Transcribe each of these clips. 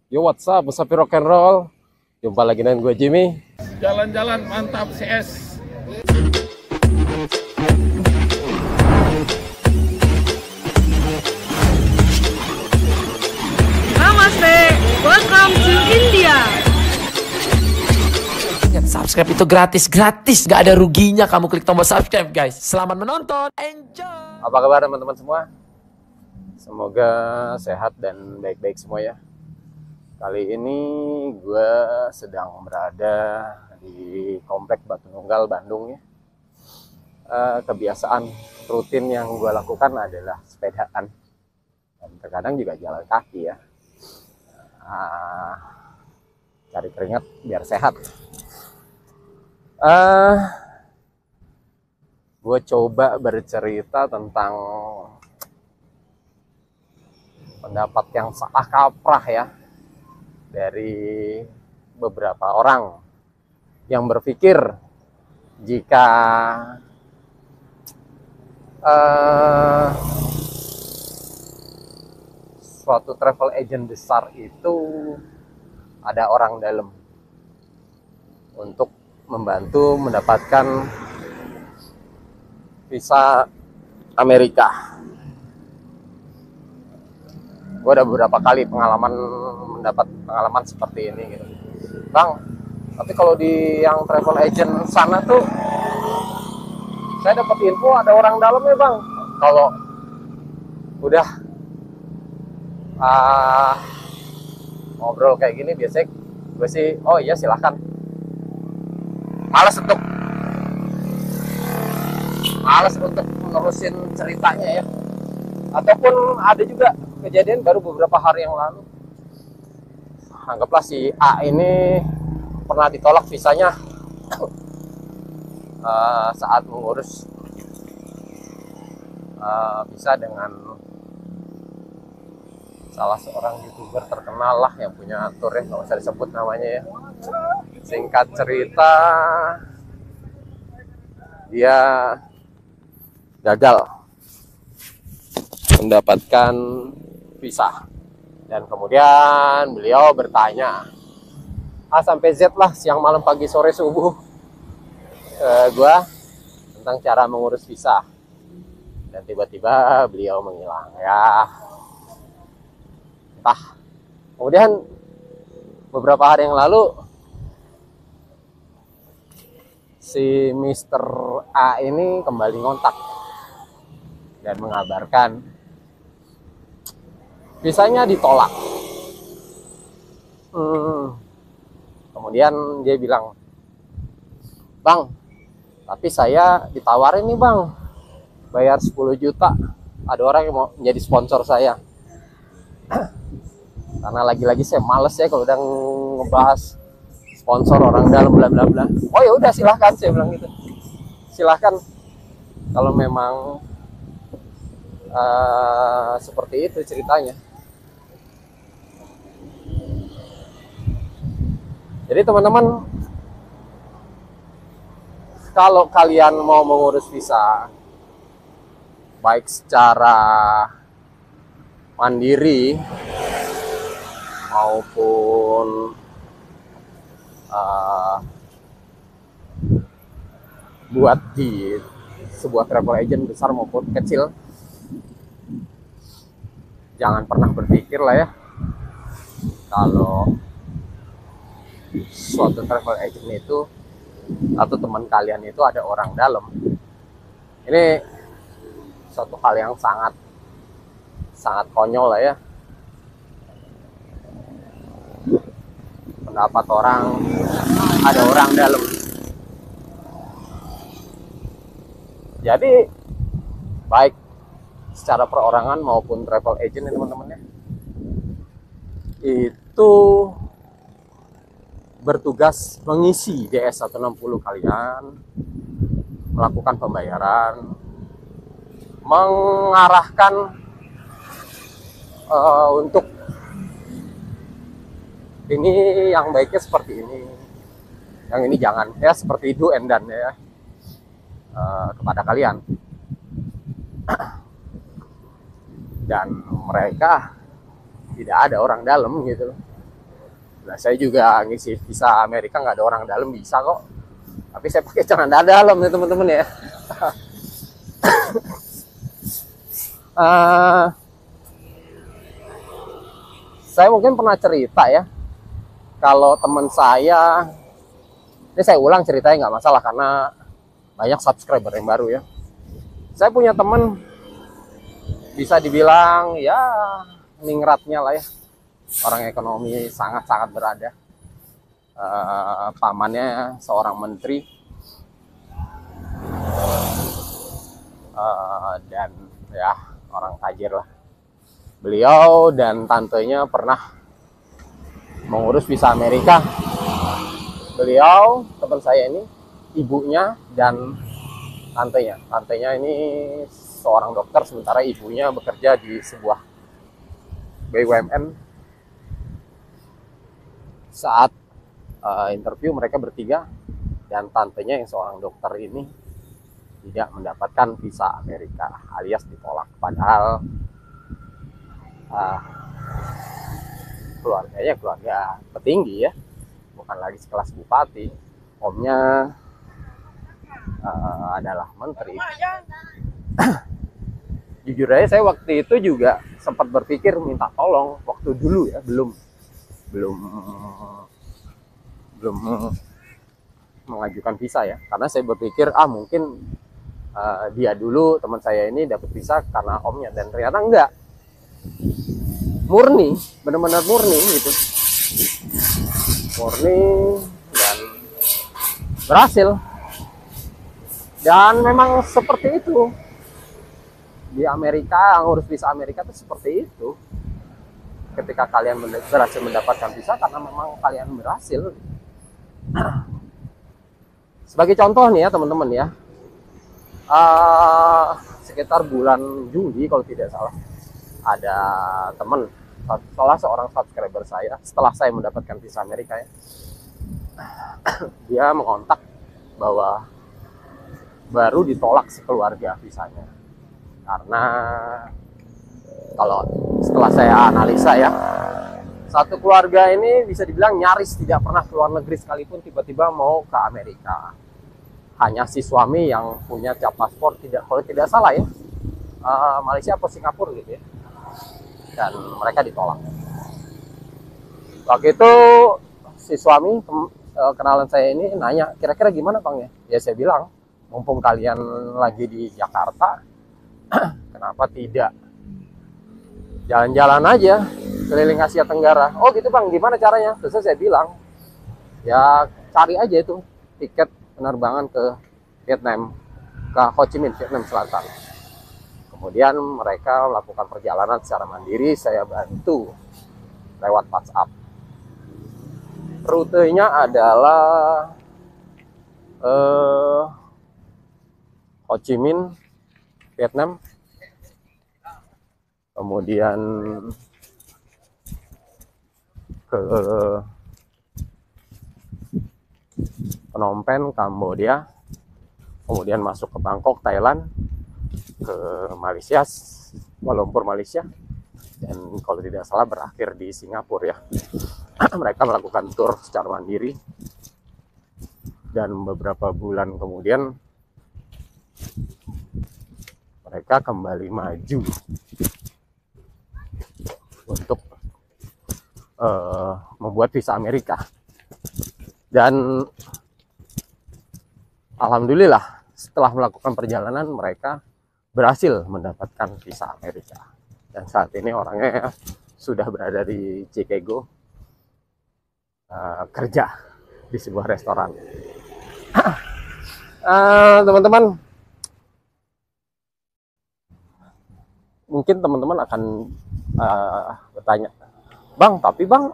Yo, what's up? Musafir rock and roll. Jumpa lagi dengan gue Jimmy. Jalan-jalan mantap CS. Namaste, welcome to India. Subscribe itu gratis, gak ada ruginya kamu klik tombol subscribe guys. Selamat menonton, enjoy. Apa kabar teman-teman semua? Semoga sehat dan baik-baik semua ya. Kali ini gue sedang berada di Komplek Batu Nunggal, Bandung ya. Kebiasaan rutin yang gue lakukan adalah sepedaan. Dan terkadang juga jalan kaki ya. Cari keringat biar sehat. Gue coba bercerita tentang pendapat yang salah kaprah ya dari beberapa orang yang berpikir jika suatu travel agent besar itu ada orang dalam untuk membantu mendapatkan visa Amerika. Gue ada beberapa kali mendapat pengalaman seperti ini gitu. Bang, tapi kalau di yang travel agent sana tuh saya dapat info ada orang dalamnya bang. Kalau udah ngobrol kayak gini biasanya gue sih oh iya silahkan. Males untuk menerusin ceritanya ya. Ataupun ada juga kejadian baru beberapa hari yang lalu. Anggaplah si A ini pernah ditolak visanya saat mengurus visa dengan salah seorang YouTuber terkenal lah yang punya tour ya, nggak usah disebut namanya ya. Singkat cerita, dia gagal mendapatkan visa dan kemudian beliau bertanya A sampai Z lah, siang malam pagi sore subuh ke gua tentang cara mengurus visa, dan tiba-tiba beliau menghilang ya. Entah. Kemudian beberapa hari yang lalu si Mr. A ini kembali ngontak dan mengabarkan visanya ditolak. Kemudian dia bilang, bang, tapi saya ditawarin nih bang, bayar 10 juta. Ada orang yang mau menjadi sponsor saya. Karena lagi-lagi saya males ya kalau udah ngebahas sponsor orang dalam bla bla bla. Oh ya udah silahkan, saya bilang gitu. Silahkan kalau memang seperti itu ceritanya. Jadi teman-teman, kalau kalian mau mengurus visa baik secara mandiri maupun buat di sebuah travel agent besar maupun kecil, jangan pernah berpikir lah ya kalau suatu travel agent itu atau teman kalian itu ada orang dalam. Ini suatu hal yang sangat konyol lah ya. Pendapat orang ada orang dalam. Jadi baik secara perorangan maupun travel agent ya teman-teman ya, itu bertugas mengisi DS 160 kalian, melakukan pembayaran, mengarahkan untuk ini yang baiknya seperti ini, yang ini jangan ya, seperti do and done ya kepada kalian. Dan mereka tidak ada orang dalam gitu. Nah, saya juga ngisi visa Amerika nggak ada orang dalam bisa kok. Tapi saya pakai celana dalam ya teman-teman ya. Saya mungkin pernah cerita ya, kalau teman saya, ini saya ulang ceritanya nggak masalah karena banyak subscriber yang baru ya. Saya punya teman bisa dibilang ya ningratnya lah ya, orang ekonomi sangat-sangat berada. Pamannya seorang menteri, dan ya orang tajir lah. Beliau dan tantenya pernah mengurus visa Amerika. Beliau, teman saya ini, ibunya dan tantenya. Tantenya ini seorang dokter, sementara ibunya bekerja di sebuah BUMN. Saat interview mereka bertiga, dan tantenya yang seorang dokter ini tidak mendapatkan visa Amerika, alias ditolak. Padahal keluarganya keluarga petinggi ya, bukan lagi sekelas bupati. Omnya adalah menteri. Jujur aja saya waktu itu juga sempat berpikir minta tolong waktu dulu ya, belum mengajukan visa ya, karena saya berpikir mungkin dia dulu, teman saya ini dapat visa karena omnya, dan ternyata enggak, murni, benar-benar murni gitu, murni dan berhasil. Dan memang seperti itu di Amerika, ngurus visa Amerika itu seperti itu. Ketika kalian berhasil mendapatkan visa karena memang kalian berhasil. Sebagai contoh nih ya teman-teman ya, sekitar bulan Juli kalau tidak salah, ada teman, salah seorang subscriber saya, setelah saya mendapatkan visa Amerika ya, dia mengontak bahwa baru ditolak sekeluarga visanya. Karena kalau setelah saya analisa ya, satu keluarga ini bisa dibilang nyaris tidak pernah keluar negeri sekalipun, tiba-tiba mau ke Amerika. Hanya si suami yang punya cap paspor, kalau tidak salah ya, Malaysia atau Singapura gitu ya, dan mereka ditolak. Waktu itu si suami, kenalan saya ini, nanya, kira-kira gimana Bang ya? Ya saya bilang, mumpung kalian lagi di Jakarta, kenapa tidak jalan-jalan aja keliling Asia Tenggara? Oh gitu Bang, gimana caranya? Terus saya bilang, ya cari aja itu tiket penerbangan ke Vietnam, ke Ho Chi Minh, Vietnam Selatan. Kemudian mereka melakukan perjalanan secara mandiri, saya bantu lewat WhatsApp. Rutenya adalah Ho Chi Minh, Vietnam, kemudian ke Phnom Penh, Kamboja, kemudian masuk ke Bangkok, Thailand, ke Malaysia, Kuala Lumpur, Malaysia, dan kalau tidak salah berakhir di Singapura ya. Mereka melakukan tur secara mandiri, dan beberapa bulan kemudian mereka kembali maju untuk membuat visa Amerika. Dan alhamdulillah setelah melakukan perjalanan mereka berhasil mendapatkan visa Amerika, dan saat ini orangnya sudah berada di Chicago, kerja di sebuah restoran. Teman-teman, mungkin teman-teman akan bertanya, Bang, tapi Bang,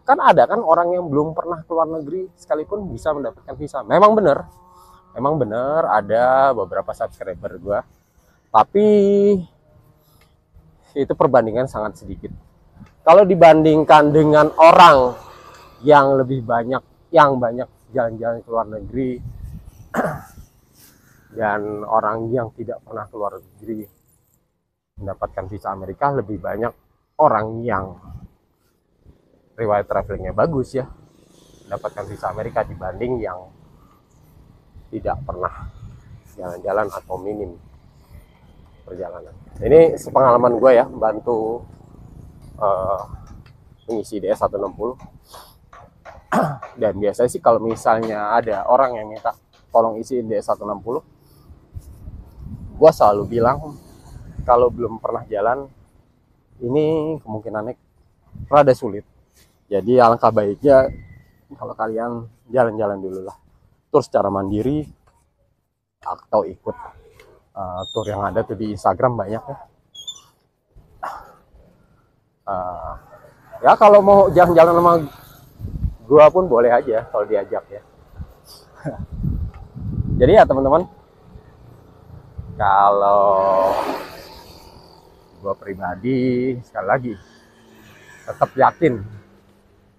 kan ada kan orang yang belum pernah keluar negeri sekalipun bisa mendapatkan visa. Memang benar ada beberapa subscriber gua, tapi itu perbandingan sangat sedikit. Kalau dibandingkan dengan orang yang lebih banyak, yang banyak jalan-jalan ke luar negeri, dan orang yang tidak pernah keluar negeri mendapatkan visa Amerika, lebih banyak orang yang riwayat travelingnya bagus ya, mendapatkan visa Amerika dibanding yang tidak pernah jalan-jalan atau minim perjalanan. Ini sepengalaman gue ya, membantu mengisi DS-160. Dan biasanya sih kalau misalnya ada orang yang minta tolong isi DS-160, gue selalu bilang kalau belum pernah jalan, ini kemungkinannya rada sulit. Jadi alangkah baiknya kalau kalian jalan-jalan dulu lah, tur secara mandiri atau ikut tur yang ada tuh di Instagram banyak ya. Ya kalau mau jalan-jalan sama gua pun boleh aja kalau diajak ya. Jadi ya teman-teman, kalau gua pribadi sekali lagi tetap yakin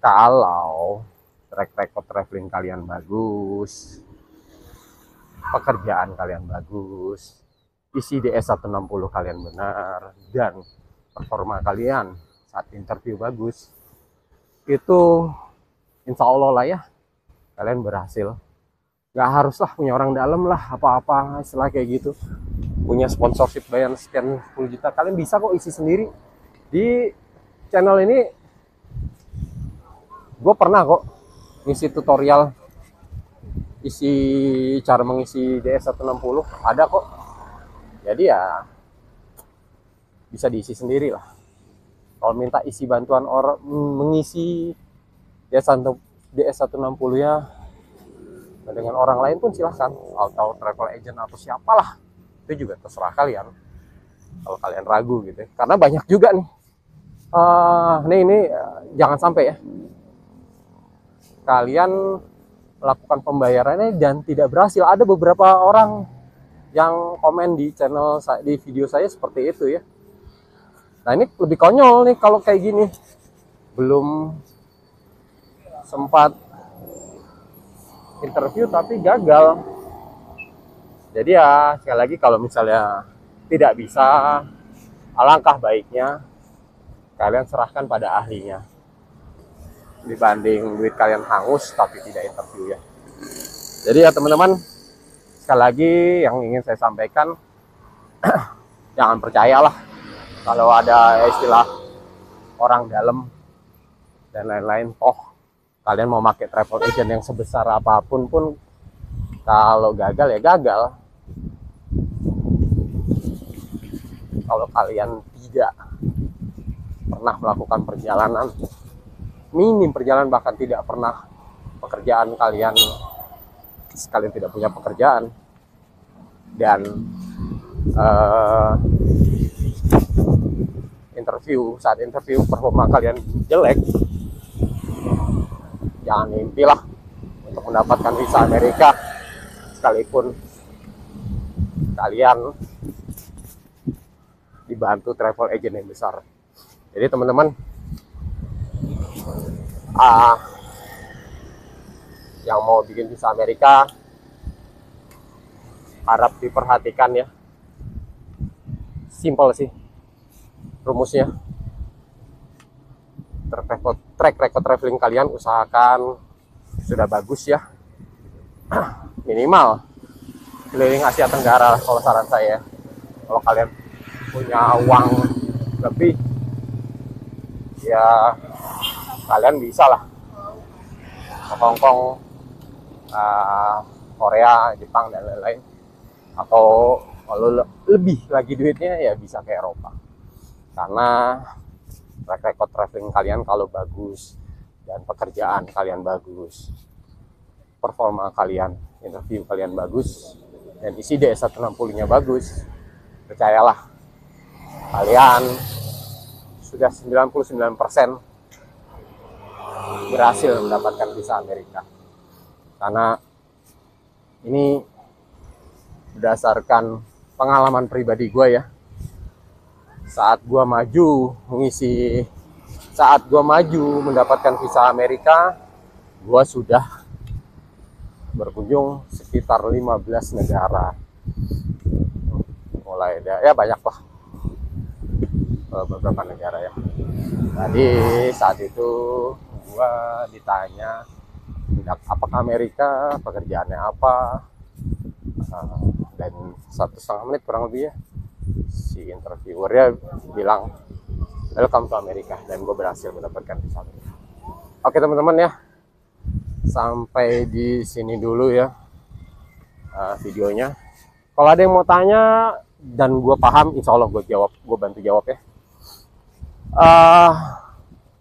kalau track record traveling kalian bagus, pekerjaan kalian bagus, isi DS-160 kalian benar, dan performa kalian saat interview bagus, itu insya Allah lah ya kalian berhasil. Nggak haruslah punya orang dalam lah, apa-apa istilah kayak gitu, punya sponsorship bayar sekian 10 juta, kalian bisa kok isi sendiri. Di channel ini gue pernah kok ngisi tutorial isi cara mengisi DS-160, ada kok. Jadi ya bisa diisi sendiri lah. Kalau minta isi bantuan orang mengisi DS-160 ya dengan orang lain pun silahkan, atau travel agent atau siapalah, itu juga terserah kalian kalau kalian ragu gitu ya. Karena banyak juga nih ini jangan sampai ya kalian melakukan pembayarannya dan tidak berhasil. Ada beberapa orang yang komen di channel di video saya seperti itu ya. Nah ini lebih konyol nih kalau kayak gini, belum sempat interview tapi gagal. Jadi ya sekali lagi, kalau misalnya tidak bisa, alangkah baiknya kalian serahkan pada ahlinya dibanding duit kalian hangus tapi tidak interview ya. Jadi ya teman-teman, sekali lagi yang ingin saya sampaikan, jangan percayalah kalau ada istilah orang dalam dan lain-lain. Toh kalian mau pakai travel agent yang sebesar apapun pun, kalau gagal ya gagal. Kalau kalian tidak pernah melakukan perjalanan, minim perjalanan, bahkan tidak pernah pekerjaan kalian tidak punya pekerjaan, dan saat interview performa kalian jelek, jangan mimpilah untuk mendapatkan visa Amerika sekalipun kalian dibantu travel agent yang besar. Jadi teman-teman, yang mau bikin visa Amerika harap diperhatikan ya. Simple sih rumusnya. Track record traveling kalian usahakan sudah bagus ya. Minimal keliling Asia Tenggara kalau saran saya. Kalau kalian punya uang lebih ya kalian bisa lah ke Hong Kong, Korea, Jepang dan lain-lain. Atau kalau lebih lagi duitnya ya bisa ke Eropa. Karena track record traveling kalian kalau bagus dan pekerjaan kalian bagus, performa kalian, interview kalian bagus, dan isi DS-160-nya bagus, percayalah kalian sudah 99% berhasil mendapatkan visa Amerika. Karena ini berdasarkan pengalaman pribadi gue ya. Saat gue maju mendapatkan visa Amerika, gue sudah berkunjung sekitar 15 negara. Mulai ya banyak lah, beberapa negara ya. Jadi saat itu gue ditanya apakah Amerika, pekerjaannya apa, dan 1,5 menit kurang lebih ya si interviewernya bilang welcome to Amerika, dan gue berhasil mendapatkan visa Amerika. Oke teman-teman ya, sampai di sini dulu ya videonya. Kalau ada yang mau tanya dan gue paham, insya Allah gue bantu jawab ya.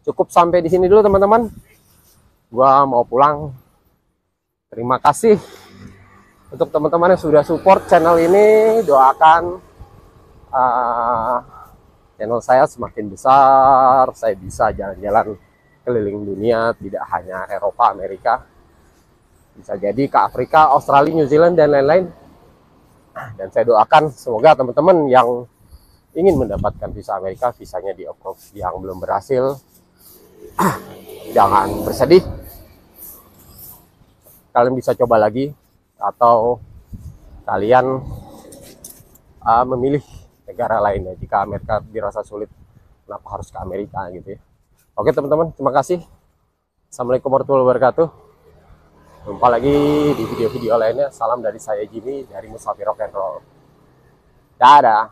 Cukup sampai di sini dulu teman-teman. Gua mau pulang. Terima kasih untuk teman-teman yang sudah support channel ini. Doakan channel saya semakin besar. Saya bisa jalan-jalan keliling dunia, tidak hanya Eropa, Amerika. Bisa jadi ke Afrika, Australia, New Zealand, dan lain-lain. Dan saya doakan semoga teman-teman yang ingin mendapatkan visa Amerika, visanya di approve. Yang belum berhasil, jangan bersedih, kalian bisa coba lagi, atau kalian memilih negara lainnya jika Amerika dirasa sulit. Kenapa harus ke Amerika gitu ya. Oke teman-teman, terima kasih. Assalamualaikum warahmatullahi wabarakatuh. Jumpa lagi di video-video lainnya. Salam dari saya Jimmy dari Musafir Rock and Roll. Dadah.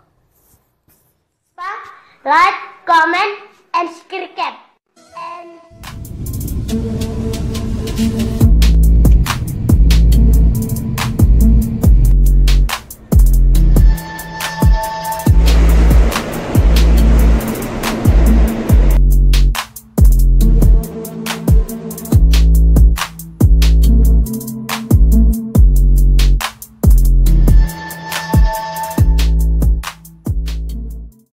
Like, comment, and subscribe. And